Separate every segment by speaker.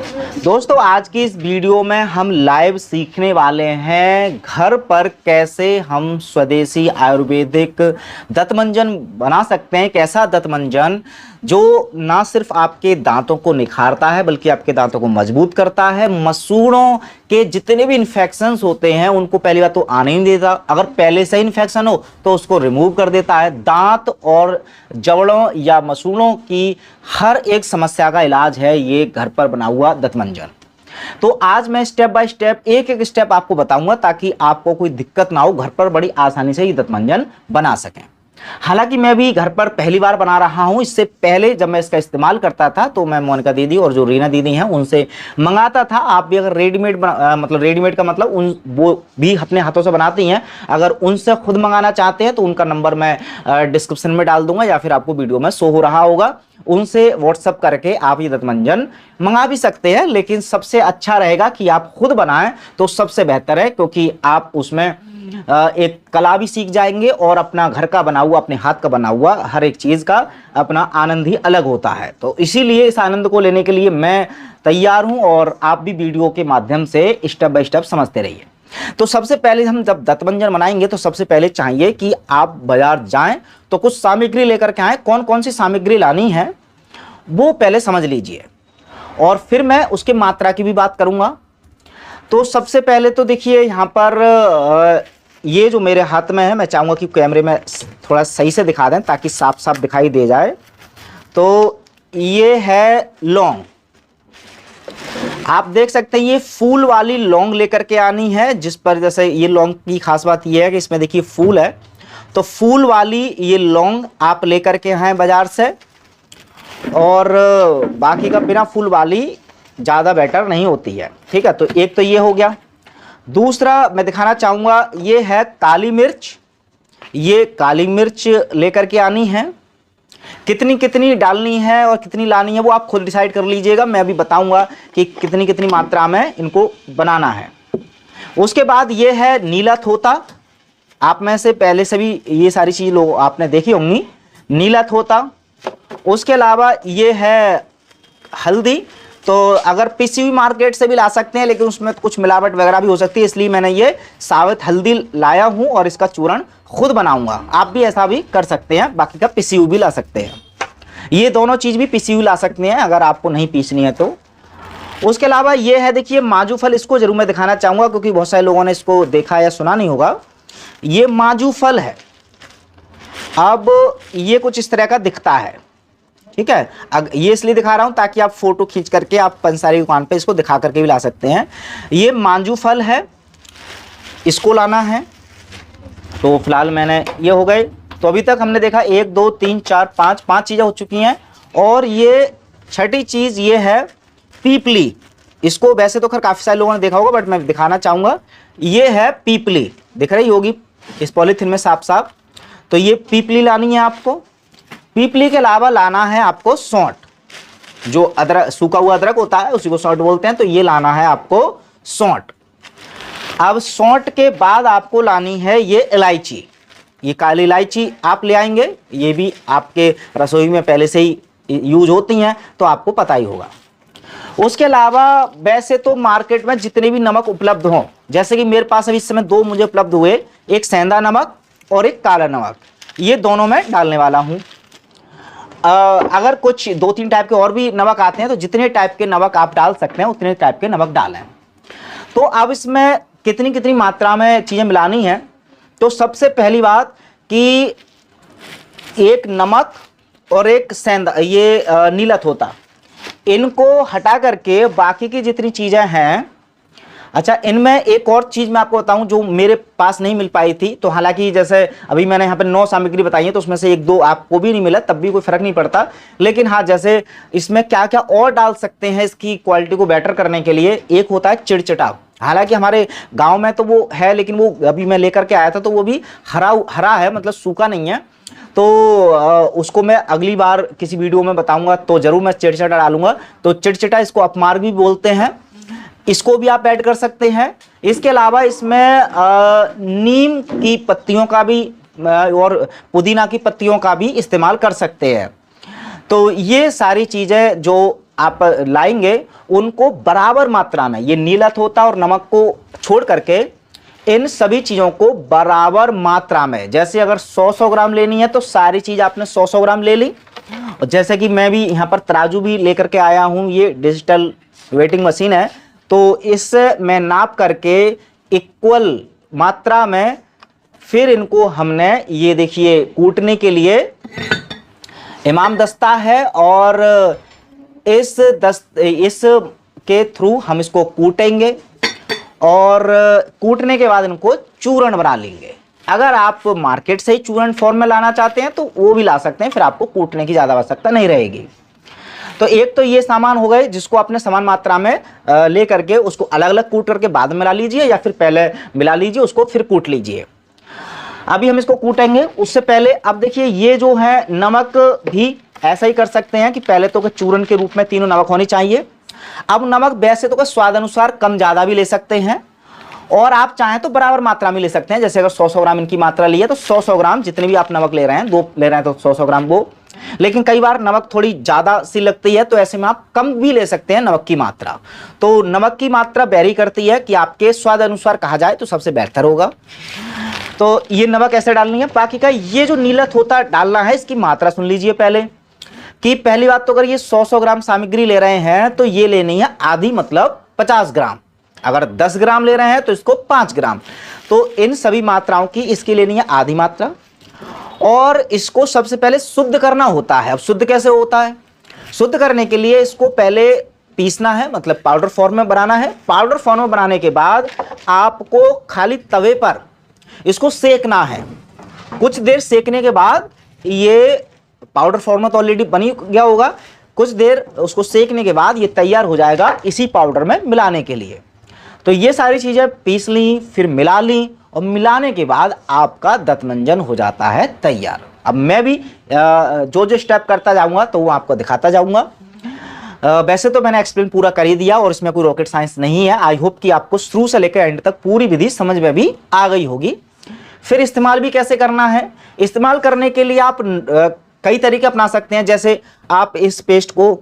Speaker 1: दोस्तों आज की इस वीडियो में हम लाइव सीखने वाले हैं घर पर कैसे हम स्वदेशी आयुर्वेदिक दंतमंजन बना सकते हैं। कैसा दंतमंजन जो ना सिर्फ आपके दांतों को निखारता है बल्कि आपके दांतों को मजबूत करता है। मसूड़ों के जितने भी इन्फेक्शंस होते हैं उनको पहली बात तो आने नहीं देता, अगर पहले से इन्फेक्शन हो तो उसको रिमूव कर देता है। दांत और जबड़ों या मसूड़ों की हर एक समस्या का इलाज है ये घर पर बना हुआ दंतमंजन। तो आज मैं स्टेप बाय स्टेप एक एक स्टेप आपको बताऊंगा ताकि आपको कोई दिक्कत ना हो, घर पर बड़ी आसानी से ये दंतमंजन बना सकें। हालांकि मैं भी घर पर पहली बार बना रहा हूं, इससे पहले जब मैं इसका इस्तेमाल करता था तो मैं मोनिका दीदी और जो रीना दीदी हैं उनसे मंगाता था। आप भी अगर रेडीमेड मतलब रेडीमेड का मतलब उन वो भी अपने हाथों से बनाती हैं, अगर उनसे खुद मंगाना चाहते हैं तो उनका नंबर मैं डिस्क्रिप्शन में डाल दूंगा या फिर आपको वीडियो में शो हो रहा होगा। उनसे व्हाट्सअप करके आप ये दंतमंजन मंगा भी सकते हैं, लेकिन सबसे अच्छा रहेगा कि आप खुद बनाएं तो सबसे बेहतर है, क्योंकि आप उसमें एक कला भी सीख जाएंगे और अपना घर का बना हुआ, अपने हाथ का बना हुआ हर एक चीज का अपना आनंद ही अलग होता है। तो इसीलिए इस आनंद को लेने के लिए मैं तैयार हूं और आप भी वीडियो के माध्यम से स्टेप बाय स्टेप समझते रहिए। तो सबसे पहले हम जब दंतमंजन बनाएंगे तो सबसे पहले चाहिए कि आप बाजार जाएं तो कुछ सामग्री लेकर के आए। कौन कौन सी सामग्री लानी है वो पहले समझ लीजिए और फिर मैं उसके मात्रा की भी बात करूंगा। तो सबसे पहले तो देखिए यहाँ पर ये जो मेरे हाथ में है, मैं चाहूँगा कि कैमरे में थोड़ा सही से दिखा दें ताकि साफ साफ दिखाई दे जाए। तो ये है लौंग, आप देख सकते हैं ये फूल वाली लौंग लेकर के आनी है, जिस पर जैसे ये लौंग की खास बात ये है कि इसमें देखिए फूल है, तो फूल वाली ये लौंग आप लेकर के आए बाजार से। और बाकी का बिना फूल वाली ज़्यादा बेटर नहीं होती है, ठीक है। तो एक तो ये हो गया। दूसरा मैं दिखाना चाहूँगा ये है काली मिर्च। ये काली मिर्च लेकर के आनी है, कितनी कितनी डालनी है और कितनी लानी है वो आप खुद डिसाइड कर लीजिएगा, मैं अभी बताऊंगा कि कितनी कितनी मात्रा में इनको बनाना है। उसके बाद ये है नीला थोता, आप में से पहले से भी ये सारी चीज़ लोग आपने देखी होंगी, नीला थोता। उसके अलावा ये है हल्दी, तो अगर पिसी हुई मार्केट से भी ला सकते हैं लेकिन उसमें कुछ मिलावट वगैरह भी हो सकती है, इसलिए मैंने ये साबित हल्दी लाया हूं और इसका चूर्ण खुद बनाऊंगा। आप भी ऐसा भी कर सकते हैं, बाकी का पिसी हुई भी ला सकते हैं, ये दोनों चीज़ भी पिसी हुई ला सकते हैं अगर आपको नहीं पीसनी है तो। उसके अलावा ये है देखिए माजू फल, इसको जरूर मैं दिखाना चाहूँगा क्योंकि बहुत सारे लोगों ने इसको देखा या सुना नहीं होगा। ये माजू फल है, अब ये कुछ इस तरह का दिखता है, ठीक है। ये इसलिए दिखा रहा हूं ताकि आप फोटो खींच करके आप पंसारी दुकान पे इसको दिखा करके भी ला सकते हैं। ये मांजू फल है, इसको लाना है। तो फिलहाल मैंने ये हो गए, तो अभी तक हमने देखा 1 2 3 4 5 चीज़ें हो चुकी हैं। और ये छठी चीज़ ये है पीपली। इसको वैसे तो खैर काफ़ी सारे लोगों ने देखा होगा बट मैं दिखाना चाहूँगा, ये है पीपली, दिख रही होगी इस पॉलीथिन में साफ साफ। तो ये पीपली लानी है आपको। पीपली के अलावा लाना है आपको सौंठ, जो अदरक, सूखा हुआ अदरक होता है उसी को सौंठ बोलते हैं, तो ये लाना है आपको सौंठ। अब सौंठ के बाद आपको लानी है ये इलायची, ये काली इलायची आप ले आएंगे, ये भी आपके रसोई में पहले से ही यूज होती हैं तो आपको पता ही होगा। उसके अलावा वैसे तो मार्केट में जितने भी नमक उपलब्ध हों, जैसे कि मेरे पास अभी इस समय 2 मुझे उपलब्ध हुए, एक सेंधा नमक और एक काला नमक, ये दोनों मैं डालने वाला हूँ। अगर कुछ 2-3 टाइप के और भी नमक आते हैं तो जितने टाइप के नमक आप डाल सकते हैं उतने टाइप के नमक डालें। तो अब इसमें कितनी कितनी मात्रा में चीज़ें मिलानी है, तो सबसे पहली बात कि एक नमक और एक सेंधा, ये नीला थोता, इनको हटा करके बाकी की जितनी चीज़ें हैं। अच्छा, इनमें एक और चीज़ मैं आपको बताऊं जो मेरे पास नहीं मिल पाई थी, तो हालांकि जैसे अभी मैंने यहाँ पे 9 सामग्री बताई है तो उसमें से 1-2 आपको भी नहीं मिला तब भी कोई फ़र्क नहीं पड़ता, लेकिन हाँ जैसे इसमें क्या क्या और डाल सकते हैं इसकी क्वालिटी को बेटर करने के लिए, एक होता है चिड़चिटा। हालांकि हमारे गाँव में तो वो है लेकिन वो अभी मैं लेकर के आया था तो वो भी हरा है, मतलब सूखा नहीं है। तो उसको मैं अगली बार किसी वीडियो में बताऊंगा तो जरूर मैं चिड़चिटा डालूंगा। तो चिड़चिटा इसको अपमार्ग भी बोलते हैं, इसको भी आप ऐड कर सकते हैं। इसके अलावा इसमें नीम की पत्तियों का भी और पुदीना की पत्तियों का भी इस्तेमाल कर सकते हैं। तो ये सारी चीज़ें जो आप लाएंगे उनको बराबर मात्रा में, ये नीलत होता और नमक को छोड़ करके इन सभी चीज़ों को बराबर मात्रा में, जैसे अगर 100-100 ग्राम लेनी है तो सारी चीज़ आपने 100-100 ग्राम ले ली। और जैसे कि मैं भी यहाँ पर तराजू भी लेकर के आया हूँ, ये डिजिटल वेटिंग मशीन है, तो इस मैं नाप करके इक्वल मात्रा में फिर इनको हमने, ये देखिए कूटने के लिए इमाम दस्ता है और इस के थ्रू हम इसको कूटेंगे और कूटने के बाद इनको चूर्ण बना लेंगे। अगर आप मार्केट से ही चूर्ण फॉर्म में लाना चाहते हैं तो वो भी ला सकते हैं, फिर आपको कूटने की ज़्यादा आवश्यकता नहीं रहेगी। तो एक तो ये सामान हो गए जिसको आपने समान मात्रा में ले करके उसको अलग अलग कूट करके बाद में मिला लीजिए, या फिर पहले मिला लीजिए उसको फिर कूट लीजिए। अभी हम इसको कूटेंगे, उससे पहले अब देखिए ये जो है नमक भी ऐसा ही कर सकते हैं कि पहले तो चूर्ण के रूप में तीनों नमक होनी चाहिए। अब नमक वैसे तो स्वाद अनुसार कम ज़्यादा भी ले सकते हैं और आप चाहें तो बराबर मात्रा में ले सकते हैं। जैसे अगर 100-100 ग्राम इनकी मात्रा ली है तो 100-100 ग्राम जितने भी आप नमक ले रहे हैं, 2 ले रहे हैं तो 100-100 ग्राम वो। लेकिन कई बार नमक थोड़ी ज़्यादा सी लगती है तो ऐसे में आप कम भी ले सकते हैं नमक की मात्रा। तो नमक की मात्रा वेरी करती है कि आपके स्वाद अनुसार कहा जाए तो सबसे बेहतर होगा। तो ये नमक ऐसे डालनी है। बाकी का ये जो नीलत होता डालना है, इसकी मात्रा सुन लीजिए पहले कि पहली बात तो अगर ये 100-100 ग्राम सामग्री ले रहे हैं तो ये लेनी है आधी, मतलब 50 ग्राम। अगर 10 ग्राम ले रहे हैं तो इसको 5 ग्राम। तो इन सभी मात्राओं की इसकी लेनी है आधी मात्रा और इसको सबसे पहले शुद्ध करना होता है। अब शुद्ध कैसे होता है? शुद्ध करने के लिए इसको पहले पीसना है, मतलब पाउडर फॉर्म में बनाना है। पाउडर फॉर्म में बनाने के बाद आपको खाली तवे पर इसको सेकना है। कुछ देर सेकने के बाद ये पाउडर फॉर्म में तो ऑलरेडी बनी गया होगा, कुछ देर उसको सेकने के बाद ये तैयार हो जाएगा इसी पाउडर में मिलाने के लिए। तो ये सारी चीज़ें पीस ली, फिर मिला ली और मिलाने के बाद आपका दंतमंजन हो जाता है तैयार। अब मैं भी जो जो स्टेप करता जाऊंगा तो वो आपको दिखाता जाऊंगा। वैसे तो मैंने एक्सप्लेन पूरा कर ही दिया और इसमें कोई रॉकेट साइंस नहीं है। आई होप कि आपको शुरू से लेकर एंड तक पूरी विधि समझ में भी आ गई होगी। फिर इस्तेमाल भी कैसे करना है, इस्तेमाल करने के लिए आप कई तरीके अपना सकते हैं। जैसे आप इस पेस्ट को,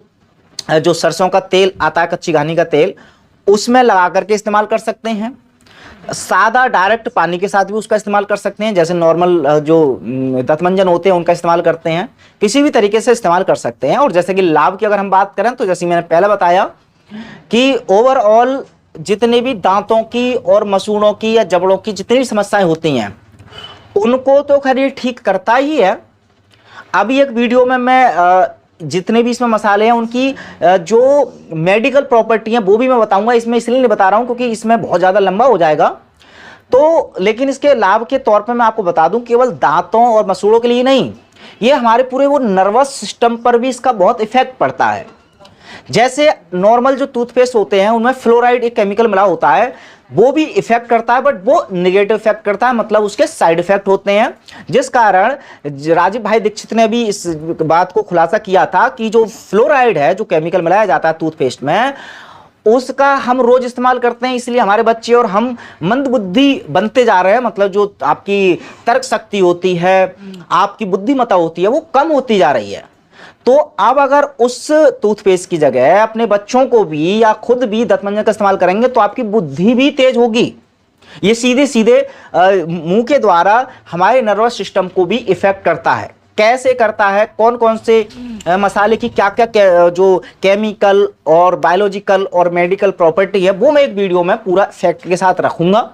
Speaker 1: जो सरसों का तेल आता है, कच्ची घानी का तेल, उसमें लगा करके इस्तेमाल कर सकते हैं। सादा डायरेक्ट पानी के साथ भी उसका इस्तेमाल कर सकते हैं, जैसे नॉर्मल जो दंतमंजन होते हैं उनका इस्तेमाल करते हैं। किसी भी तरीके से इस्तेमाल कर सकते हैं। और जैसे कि लाभ की अगर हम बात करें तो जैसे मैंने पहले बताया कि ओवरऑल जितने भी दांतों की और मसूड़ों की या जबड़ों की जितनी भी समस्याएं होती हैं उनको तो खैर ये ठीक करता ही है। अभी एक वीडियो में मैं जितने भी इसमें मसाले हैं उनकी जो मेडिकल प्रॉपर्टी हैं वो भी मैं बताऊंगा। इसमें इसलिए नहीं बता रहा हूं क्योंकि इसमें बहुत ज़्यादा लंबा हो जाएगा। तो लेकिन इसके लाभ के तौर पे मैं आपको बता दूं, केवल दांतों और मसूड़ों के लिए नहीं, ये हमारे पूरे वो नर्वस सिस्टम पर भी इसका बहुत इफेक्ट पड़ता है। जैसे नॉर्मल जो टूथपेस्ट होते हैं उनमें फ्लोराइड एक केमिकल मिला होता है, वो भी इफेक्ट करता है, बट वो नेगेटिव इफेक्ट करता है, मतलब उसके साइड इफेक्ट होते हैं। जिस कारण राजीव भाई दीक्षित ने भी इस बात को खुलासा किया था कि जो फ्लोराइड है, जो केमिकल मिलाया जाता है टूथपेस्ट में, उसका हम रोज इस्तेमाल करते हैं, इसलिए हमारे बच्चे और हम मंदबुद्धि बनते जा रहे हैं। मतलब जो आपकी तर्क शक्ति होती है, आपकी बुद्धिमत्ता होती है, वो कम होती जा रही है। तो अब अगर उस टूथपेस्ट की जगह अपने बच्चों को भी या खुद भी दंतमंजन का इस्तेमाल करेंगे तो आपकी बुद्धि भी तेज होगी। ये सीधे सीधे मुंह के द्वारा हमारे नर्वस सिस्टम को भी इफेक्ट करता है। कैसे करता है, कौन कौन से मसाले की क्या क्या जो केमिकल और बायोलॉजिकल और मेडिकल प्रॉपर्टी है, वो मैं एक वीडियो में पूरा फैक्ट के साथ रखूंगा।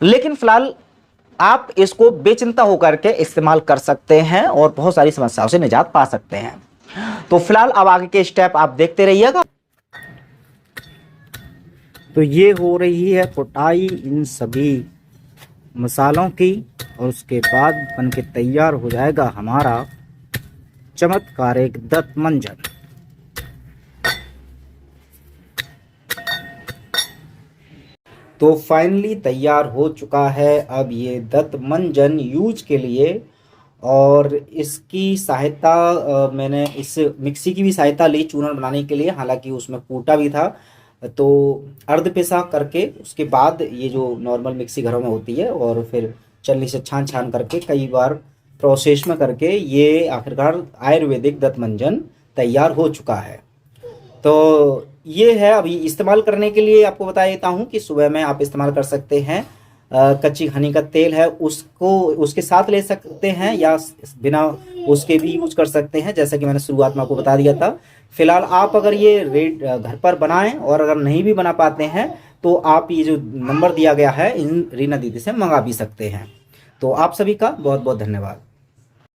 Speaker 1: लेकिन फिलहाल आप इसको बेचिंता होकर के इस्तेमाल कर सकते हैं और बहुत सारी समस्याओं से निजात पा सकते हैं। तो फिलहाल अब आगे के स्टेप आप देखते रहिएगा। तो ये हो रही है कुटाई इन सभी मसालों की और उसके बाद बन के तैयार हो जाएगा हमारा चमत्कारिक दंतमंजन। तो फाइनली तैयार हो चुका है अब ये दंतमंजन यूज के लिए। और इसकी सहायता मैंने इस मिक्सी की भी सहायता ली चूर्ण बनाने के लिए, हालांकि उसमें कूटा भी था। तो अर्ध पिसा करके उसके बाद ये जो नॉर्मल मिक्सी घरों में होती है और फिर चलनी से छान छान करके कई बार प्रोसेस में करके ये आखिरकार आयुर्वेदिक दंतमंजन तैयार हो चुका है। तो ये है। अभी इस्तेमाल करने के लिए आपको बता देता हूँ कि सुबह में आप इस्तेमाल कर सकते हैं। कच्ची घनी का तेल है उसको उसके साथ ले सकते हैं या बिना उसके भी यूज कर सकते हैं, जैसा कि मैंने शुरुआत में आपको बता दिया था। फिलहाल आप अगर ये रेड घर पर बनाएं और अगर नहीं भी बना पाते हैं तो आप ये जो नंबर दिया गया है इन रीना दीदी से मंगा भी सकते हैं। तो आप सभी का बहुत बहुत धन्यवाद।